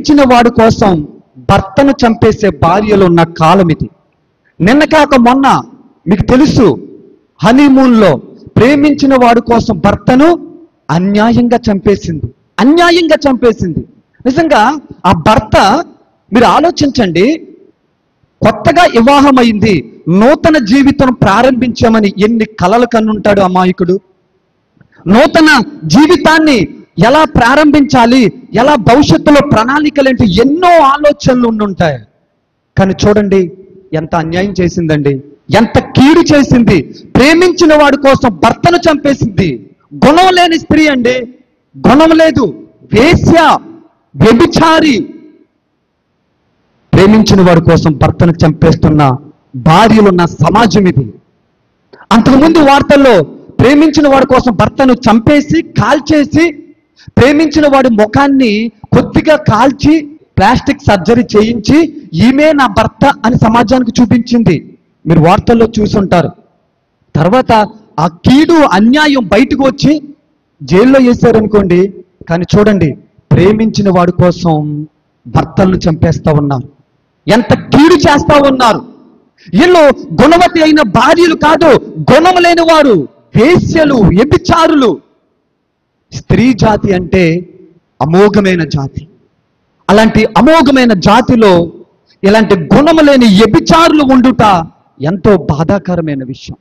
ప్రేమించిన వాడి కోసం భర్తను చంపేసే భార్యలు ఉన్న కాలం ఇది. నిన్న కాక మొన్న మీకు తెలుసు, హనీమూన్లో ప్రేమించిన వాడి కోసం భర్తను అన్యాయంగా చంపేసింది. నిజంగా ఆ భర్త, మీరు ఆలోచించండి, కొత్తగా వివాహమైంది, నూతన జీవితం ప్రారంభించామని ఎన్ని కలలు కన్నుంటాడు అమాయకుడు. నూతన జీవితాన్ని ఎలా ప్రారంభించాలి, ఎలా భవిష్యత్తులో ప్రణాళికలేంటి, ఎన్నో ఆలోచనలు ఉండుంటాయి. కానీ చూడండి ఎంత అన్యాయం చేసిందండి, ఎంత కీడు చేసింది. ప్రేమించిన వాడి కోసం భర్తను చంపేసింది. గుణం లేని స్త్రీ అండి, గుణం లేదు, వేశ్య, వ్యభిచారి. ప్రేమించిన వాడి కోసం భర్తను చంపేస్తున్న భార్యలున్న సమాజం ఇది. అంతకుముందు వార్తల్లో ప్రేమించిన వాడి కోసం భర్తను చంపేసి కాల్చేసి, ప్రేమించిన వాడి ముఖాన్ని కొద్దిగా కాల్చి ప్లాస్టిక్ సర్జరీ చేయించి ఈమె నా భర్త అని సమాజానికి చూపించింది. మీరు వార్తల్లో చూసుంటారు. తర్వాత ఆ కీడు అన్యాయం బయటకు వచ్చి జైల్లో వేశారనుకోండి. కానీ చూడండి, ప్రేమించిన వాడి కోసం భర్తలను చంపేస్తా ఉన్నారు, ఎంత కీడు చేస్తా ఉన్నారు. వీళ్ళు గుణవతి అయిన భార్యలు కాదు, గుణం లేని వారు, వేశ్యలు, వ్యభిచారులు. స్త్రీ జాతి అంటే అమోఘమైన జాతి. అలాంటి అమోఘమైన జాతిలో ఇలాంటి గుణము లేని వ్యభిచారులు ఉండుట ఎంతో బాధాకరమైన విషయం.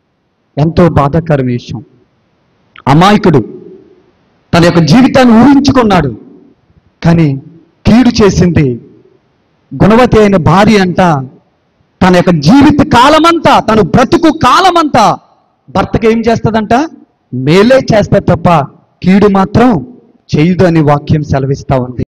అమాయకుడు తన యొక్క జీవితాన్ని ఊహించుకున్నాడు, కానీ కీడు చేసింది గుణవతి అయిన భార్య అంట. తన యొక్క జీవిత కాలమంతా, తను బ్రతుకు కాలమంతా భర్తకి ఏం చేస్తుందంట? మేలే చేస్తా తప్ప కీడు మాత్రం చేయదు అని వాక్యం సెలవిస్తా ఉంది.